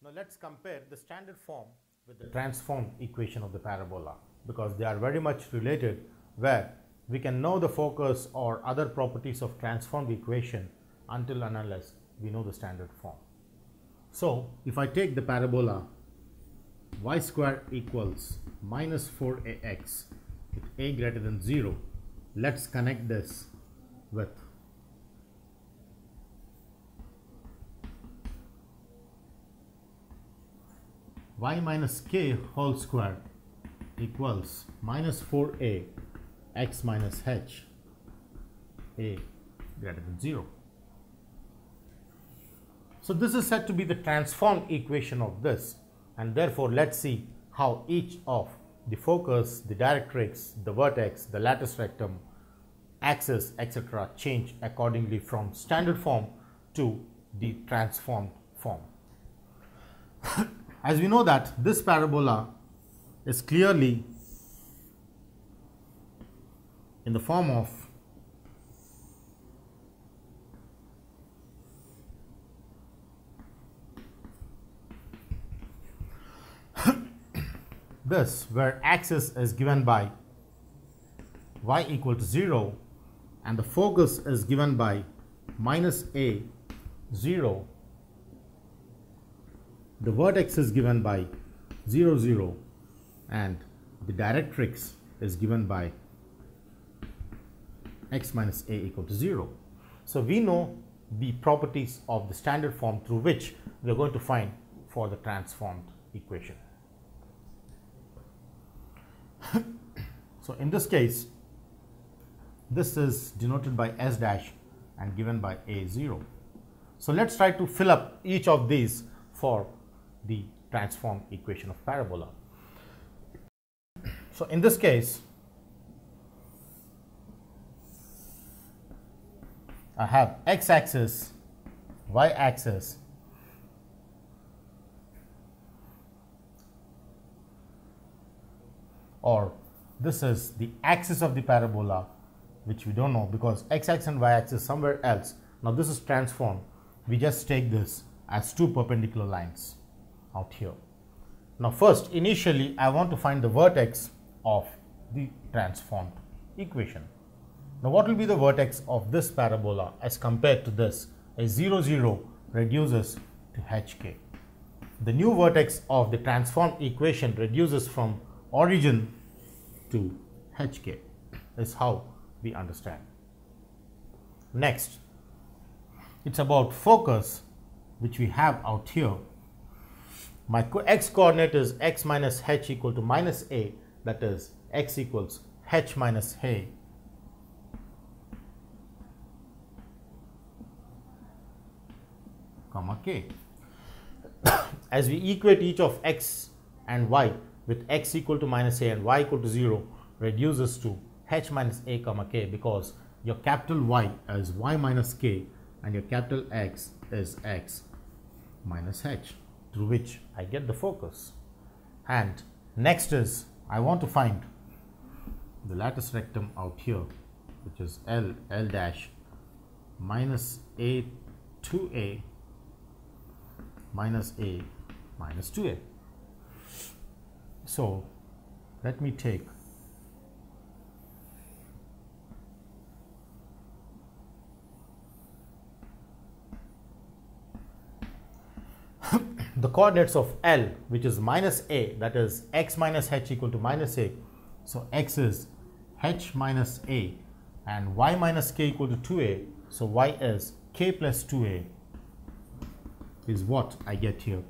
Now let's compare the standard form with the transformed equation of the parabola, because they are very much related, where we can know the focus or other properties of transformed equation until and unless we know the standard form. So if I take the parabola y square equals minus 4ax with a greater than 0, let's connect this with y minus k whole square equals minus 4a x minus h a greater than 0. So this is said to be the transformed equation of this, and therefore let's see how each of the focus, the directrix, the vertex, the lattice rectum, axis, etc. change accordingly from standard form to the transformed form. As we know that this parabola is clearly in the form of this, where axis is given by y equal to 0 and the focus is given by minus a 0, the vertex is given by 0 0, and the directrix is given by x minus a equal to 0. So we know the properties of the standard form through which we are going to find for the transformed equation. So in this case, this is denoted by s dash and given by a0. So let's try to fill up each of these for the transformed equation of parabola. So in this case, I have x-axis, y-axis, or this is the axis of the parabola, which we don't know because x-axis and y-axis somewhere else. Now this is transformed. We just take this as two perpendicular lines out here. Now first, initially I want to find the vertex of the transformed equation. Now what will be the vertex of this parabola as compared to this? A 0 0 reduces to hk. The new vertex of the transformed equation reduces from origin to hk is how we understand. Next, it's about focus, which we have out here. My x coordinate is x minus h equal to minus a, that is x equals h minus a comma k. As we equate each of x and y with x equal to minus a and y equal to 0, reduces to h minus a comma k, because your capital Y is y minus k and your capital X is x minus h, through which I get the focus. And next is, I want to find the lattice rectum out here, which is L dash minus a 2a minus a minus 2a. So let me take the coordinates of L, which is minus a, that is x minus h equal to minus a. So x is h minus a and y minus k equal to 2a. So y is k plus 2a is what I get here.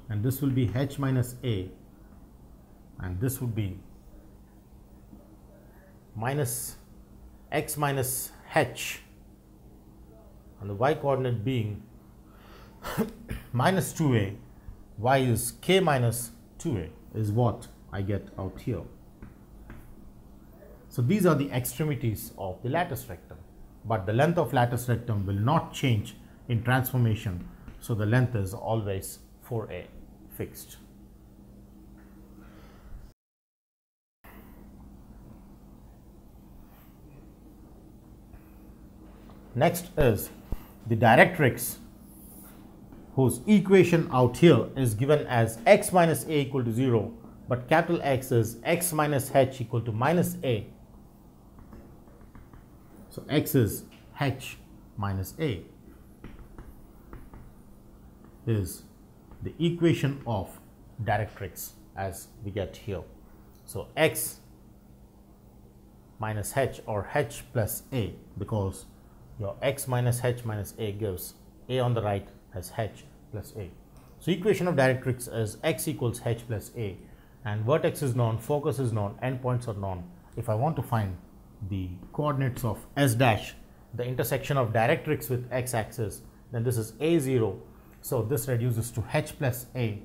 And this will be h minus a, and this would be minus x minus h, and the y coordinate being minus 2a, y is k minus 2a is what I get out here. So these are the extremities of the lattice rectum, but the length of lattice rectum will not change in transformation, so the length is always 4a fixed. Next is the directrix whose equation out here is given as x minus a equal to 0, but capital X is x minus h equal to minus a. So x is h minus a is the equation of directrix as we get here. So x minus h or h plus a, because your x minus h minus a gives a on the right as h plus a. So equation of directrix is x equals h plus a, and vertex is known, focus is known, endpoints are known. If I want to find the coordinates of s dash, the intersection of directrix with x axis, then this is a0. So this reduces to h plus a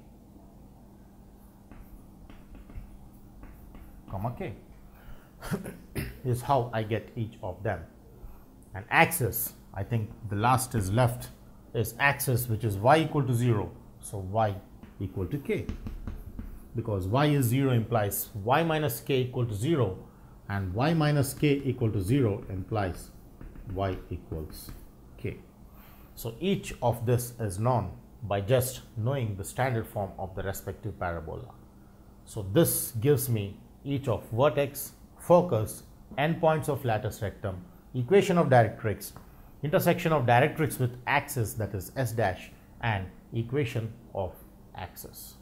comma k is how I get each of them. And axis, I think the last is left, is axis, which is y equal to 0. So y equal to k, because y is 0 implies y minus k equal to 0, and y minus k equal to 0 implies y equals k. So each of this is known by just knowing the standard form of the respective parabola. So this gives me each of vertex, focus, endpoints of lattice rectum, equation of directrix, intersection of directrix with axis, that is s dash, and equation of axis.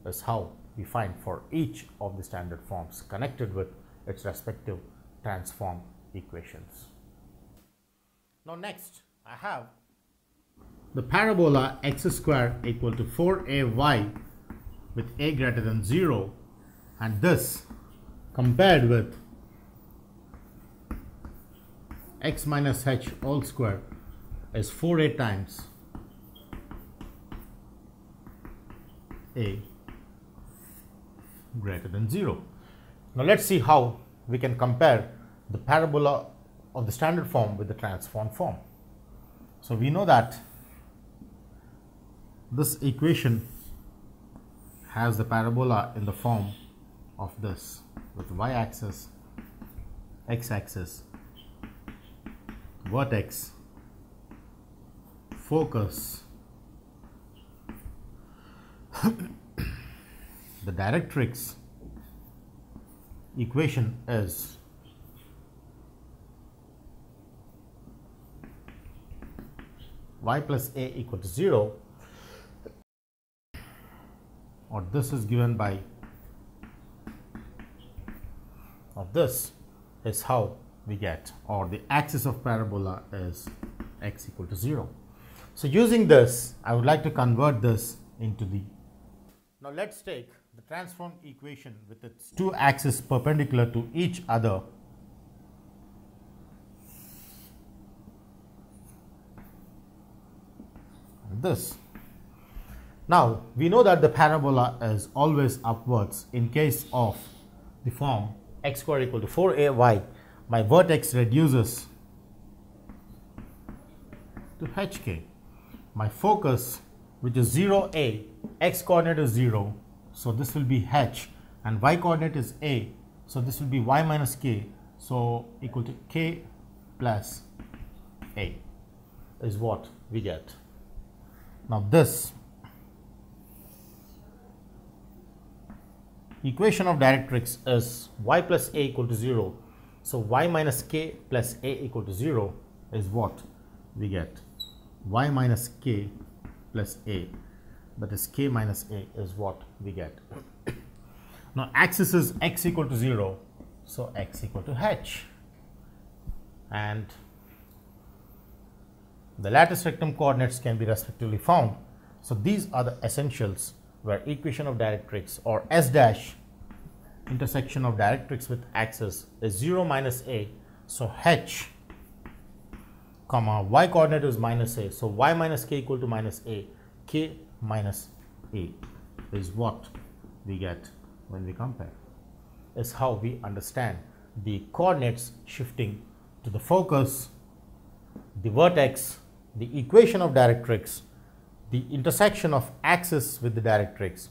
That's how we find for each of the standard forms connected with its respective transform equations. Now next, I have the parabola x square equal to 4ay with a greater than 0, and this compared with x minus h all square is 4a times a greater than 0. Now let's see how we can compare the parabola of the standard form with the transform form. So we know that this equation has the parabola in the form of this, with y-axis, x-axis, vertex, focus, the directrix equation is y plus a equal to 0, or this is given by, or this is how we get, or the axis of parabola is x equal to 0. So using this, I would like to convert this into the, now let's take the transform equation with its two axes perpendicular to each other. And this. Now we know that the parabola is always upwards in case of the form x square equal to 4ay. My vertex reduces to hk. My focus, which is 0a, x coordinate is 0, so this will be h, and y coordinate is a, so this will be y minus k, so equal to k plus a is what we get. Now this equation of directrix is y plus a equal to 0, so y minus k plus a equal to 0 is what we get. Y minus k plus a, that is k minus a, is what we get. Now axis is x equal to 0, so x equal to h, and the lattice rectum coordinates can be respectively found. So these are the essentials where equation of directrix, or s dash, intersection of directrix with axis, is 0 minus a, so h comma y coordinate is minus a, so y minus k equal to minus a, k minus a is what we get when we compare. Is how we understand the coordinates shifting to the focus, the vertex, the equation of directrix, the intersection of axis with the directrix,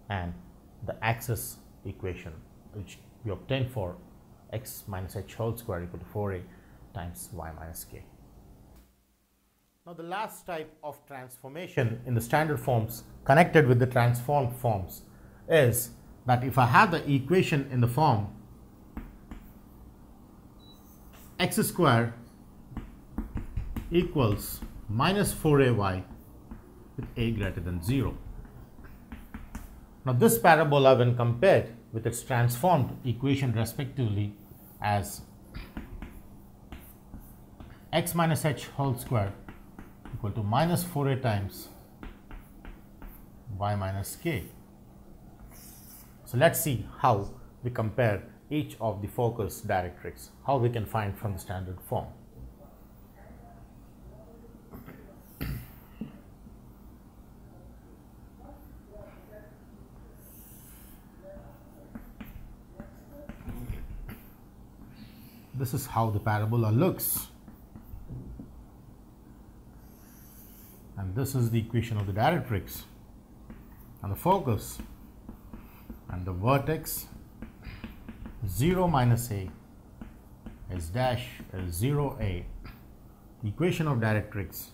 and the axis equation, which we obtain for x minus h whole square equal to 4a times y minus k. Now the last type of transformation in the standard forms connected with the transformed forms is that if I have the equation in the form x square equals minus 4ay with a greater than 0. Now this parabola, when compared with its transformed equation respectively as x minus h whole square equal to minus 4a times y minus k. So let's see how we compare each of the focus directrix, how we can find from the standard form. This is how the parabola looks, and this is the equation of the directrix and the focus, and the vertex 0 minus a is dash is 0a, the equation of directrix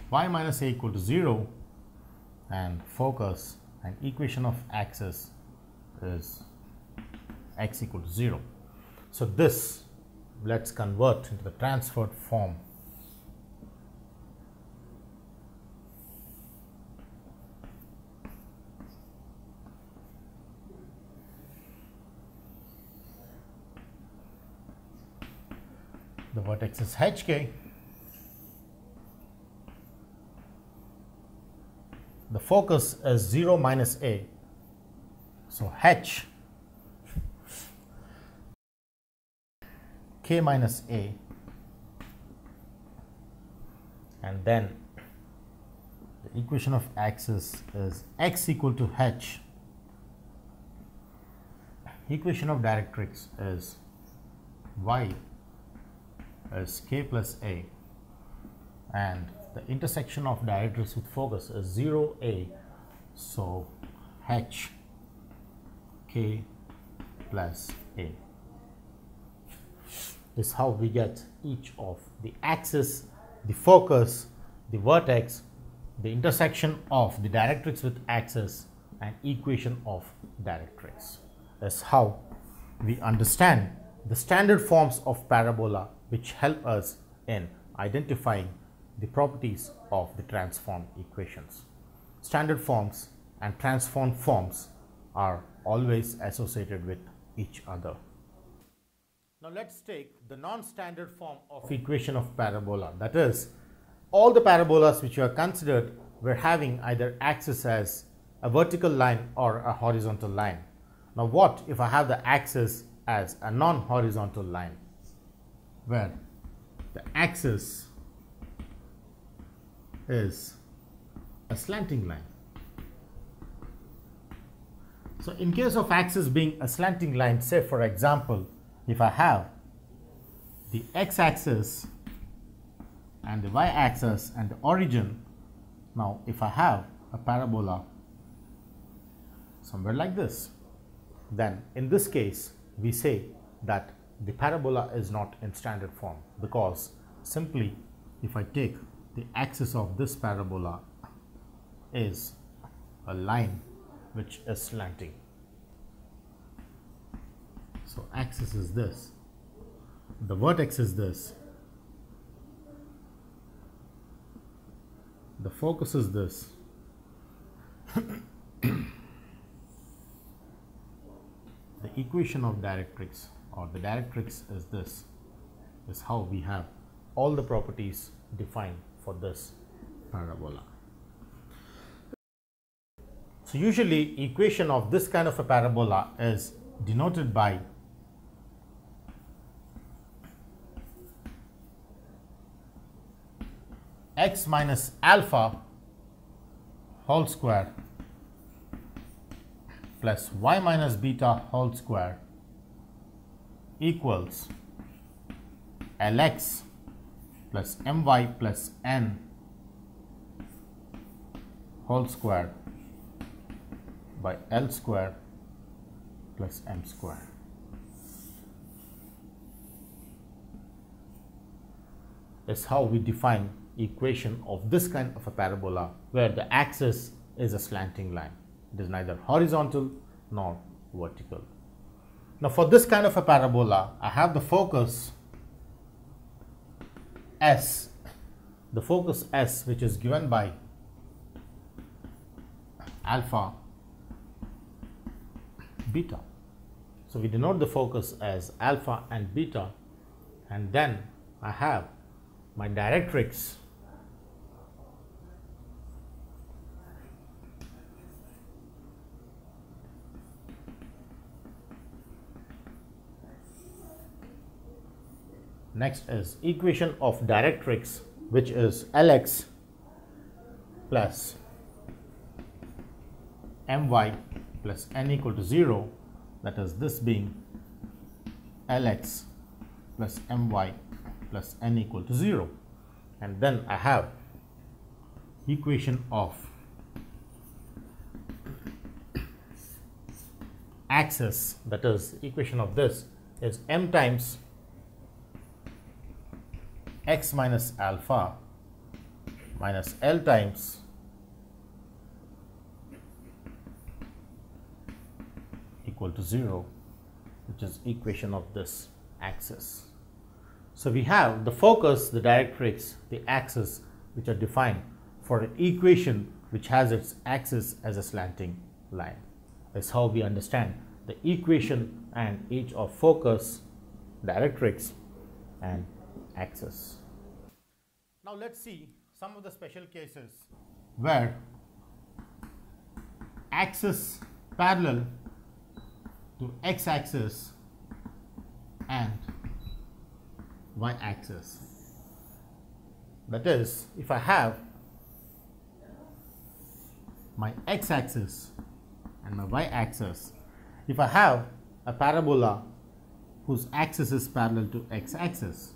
y minus a equal to 0, and focus and equation of axis is x equal to 0. So this let's convert into the transferred form. The vertex is hk, the focus is 0 minus a, so h k minus a, and then the equation of axis is x equal to h, equation of directrix is y is k plus a, and the intersection of directrix with focus is 0a, so h k plus a. This is how we get each of the axis, the focus, the vertex, the intersection of the directrix with axis, and equation of directrix. That's how we understand the standard forms of parabola, which help us in identifying the properties of the transformed equations. Standard forms and transformed forms are always associated with each other. Now let's take the non-standard form of equation of parabola. That is, all the parabolas which are considered were having either axis as a vertical line or a horizontal line. Now what if I have the axis as a non-horizontal line, where the axis is a slanting line? So in case of axis being a slanting line, say for example, if I have the x-axis and the y-axis and the origin, now if I have a parabola somewhere like this, then in this case we say that the parabola is not in standard form, because simply if I take the axis of this parabola is a line which is slanting. So axis is this, the vertex is this, the focus is this, the equation of directrix or the directrix is this. Is how we have all the properties defined for this parabola. So usually equation of this kind of a parabola is denoted by x minus alpha whole square plus y minus beta whole square equals Lx plus my plus n whole square by L square plus m square. is how we define equation of this kind of a parabola where the axis is a slanting line. It is neither horizontal nor vertical. Now for this kind of a parabola, I have the focus S, which is given by alpha, beta. So we denote the focus as alpha and beta, and then I have my directrix next is equation of directrix, which is Lx plus my plus n equal to 0, that is this being Lx plus my plus n equal to 0. And then I have equation of axis, that is equation of this is m times x minus alpha minus L times equal to 0, which is equation of this axis. So we have the focus, the directrix, the axis, which are defined for an equation which has its axis as a slanting line. That's how we understand the equation and each of focus, directrix and axis. Now let's see some of the special cases where axis parallel to x-axis and y-axis. That is, if I have my x-axis and my y-axis, if I have a parabola whose axis is parallel to x-axis,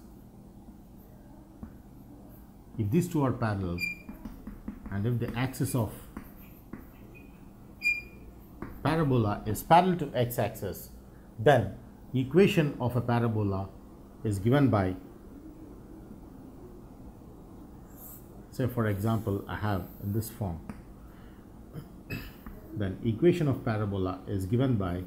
if these two are parallel and if the axis of parabola is parallel to x-axis, then equation of a parabola is given by, say for example, I have in this form, then equation of parabola is given by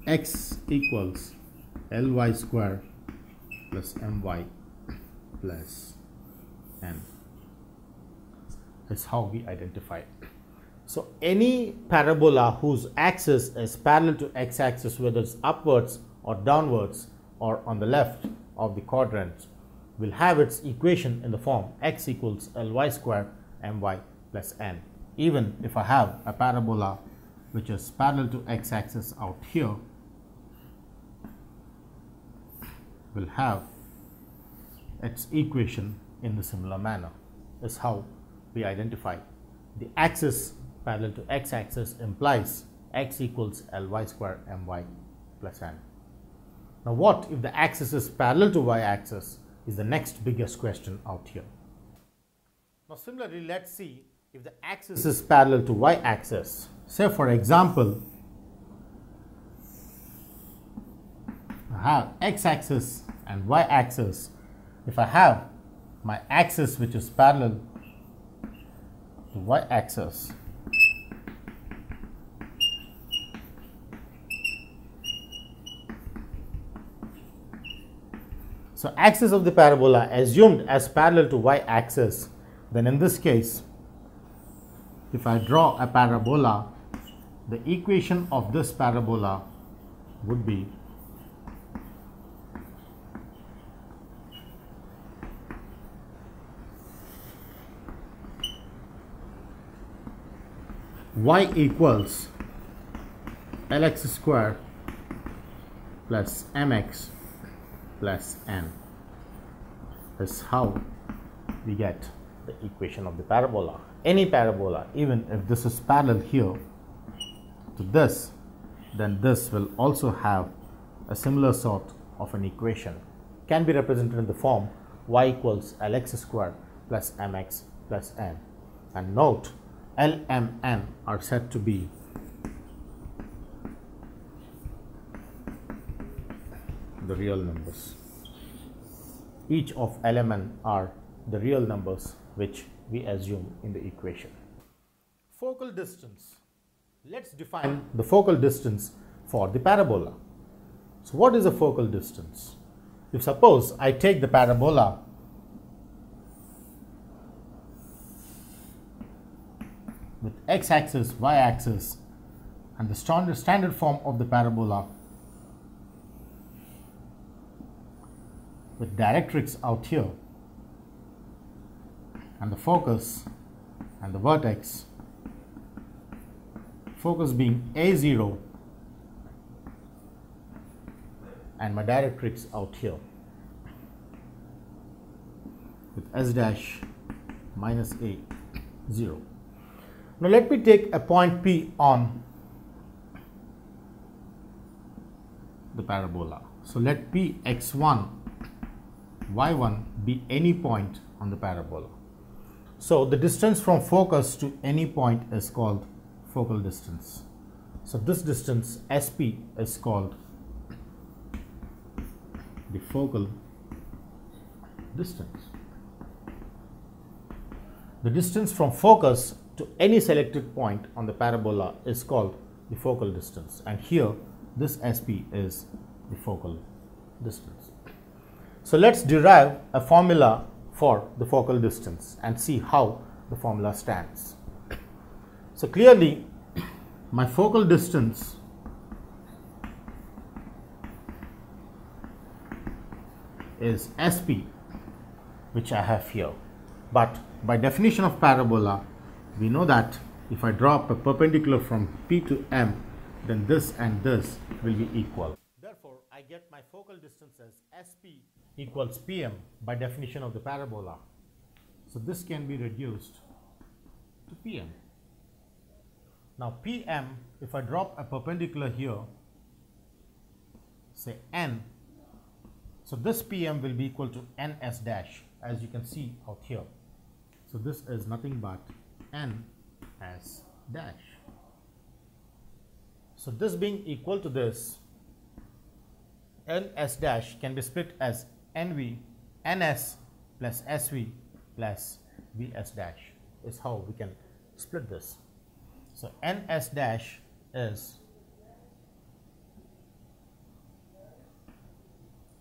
x equals Ly square plus my plus n. Is how we identify it. So any parabola whose axis is parallel to x-axis, whether it's upwards or downwards or on the left of the quadrant, will have its equation in the form x equals Ly square my plus n. Even if I have a parabola which is parallel to x-axis out here, will have its equation in the similar manner. Is how we identify the axis parallel to x-axis implies x equals Ly square my plus n. Now what if the axis is parallel to y-axis is the next biggest question out here. Now similarly, let's see if the axis is parallel to y-axis. Say for example, I have x-axis and y-axis. If I have my axis which is parallel to y-axis, so axis of the parabola assumed as parallel to y-axis, then in this case, if I draw a parabola, the equation of this parabola would be y equals Lx square plus mx plus n. Is how we get the equation of the parabola. Any parabola, even if this is parallel here to this, then this will also have a similar sort of an equation. Can be represented in the form y equals Lx square plus mx plus n. And note, L, M, n are said to be the real numbers. Each of element are the real numbers which we assume in the equation. Focal distance. Let's define the focal distance for the parabola. So what is a focal distance? If suppose I take the parabola with x-axis, y-axis, and the standard form of the parabola with directrix out here, and the focus and the vertex, focus being A0 and my directrix out here with S dash minus A0. Now let me take a point P on the parabola. So let P x1, y1 be any point on the parabola. So the distance from focus to any point is called focal distance. So this distance SP is called the focal distance. The distance from focus to any selected point on the parabola is called the focal distance, and here this SP is the focal distance. So let's derive a formula for the focal distance and see how the formula stands. So clearly my focal distance is SP, which I have here, but by definition of parabola we know that if I draw up a perpendicular from P to M, then this and this will be equal. Therefore I get my focal distance as SP equals PM by definition of the parabola. So this can be reduced to PM. Now PM, if I drop a perpendicular here, say N, so this PM will be equal to NS dash, as you can see out here. So this is nothing but NS dash. So this being equal to this, NS dash can be split as NV, NS plus SV plus VS dash is how we can split this. So NS dash is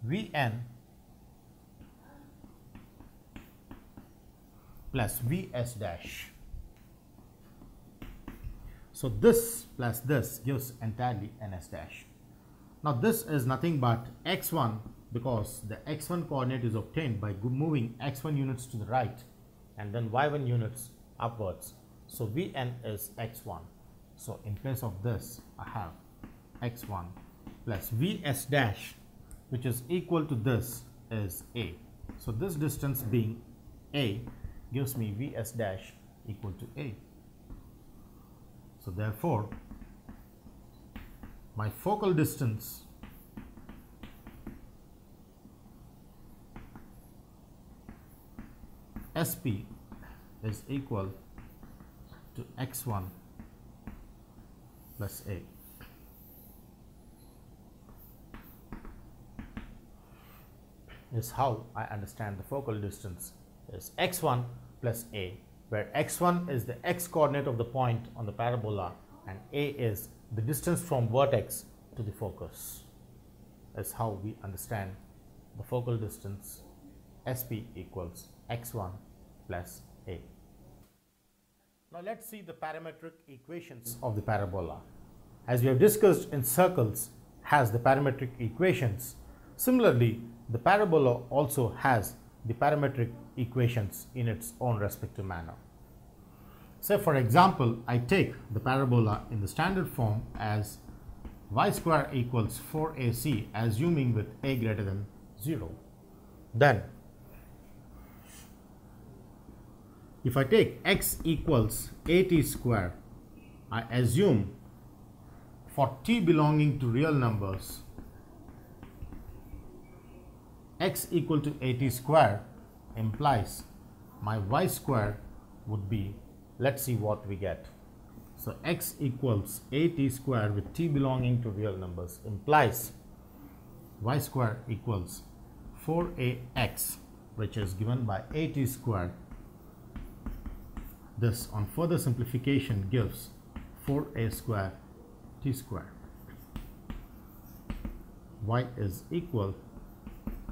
Vn plus Vs dash. So this plus this gives entirely Ns dash. Now this is nothing but x1, because the x1 coordinate is obtained by moving x1 units to the right and then y1 units upwards. So Vn is x1. So in place of this I have x1 plus Vs dash, which is equal to this is A. So this distance being A gives me Vs dash equal to A. So therefore my focal distance SP is equal to x1 plus A. Is how I understand the focal distance is x1 plus A, where x1 is the x coordinate of the point on the parabola and A is the distance from vertex to the focus. Is how we understand the focal distance SP equals x1 plus A. Now let's see the parametric equations of the parabola. As we have discussed, in circles has the parametric equations. Similarly, the parabola also has the parametric equations in its own respective manner. Say for example, I take the parabola in the standard form as y square equals 4ac, assuming with a greater than 0. Then if I take x equals at square, I assume for t belonging to real numbers x equal to at square implies my y square would be, let's see what we get. So x equals at square with t belonging to real numbers implies y square equals 4ax, which is given by at squared. This on further simplification gives 4a square t square. Y is equal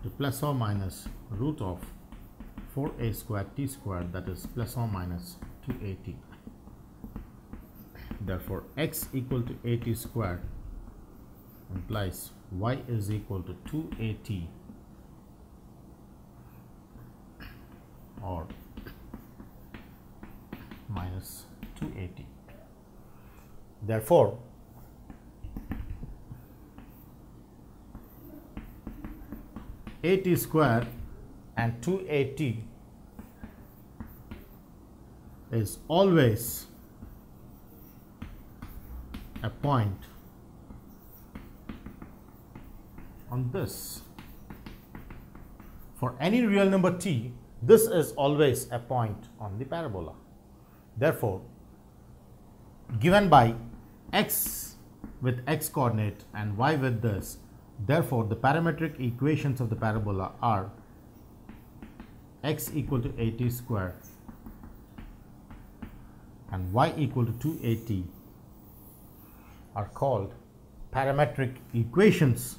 to plus or minus root of 4a square t square, that is plus or minus 2at. Therefore, x equal to at square implies y is equal to 2at or minus 2at. Therefore, at square and 2at is always a point on this. For any real number t, this is always a point on the parabola. Therefore, given by x with x coordinate and y with this, therefore the parametric equations of the parabola are x equal to at square and y equal to 2at are called parametric equations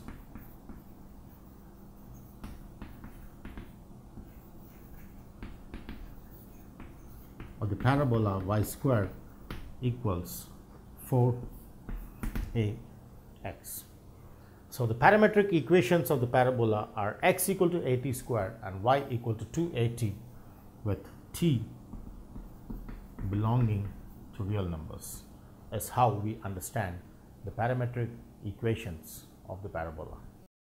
of the parabola y square equals 4ax. So the parametric equations of the parabola are x equal to at square and y equal to 2at with t belonging to real numbers, is how we understand the parametric equations of the parabola.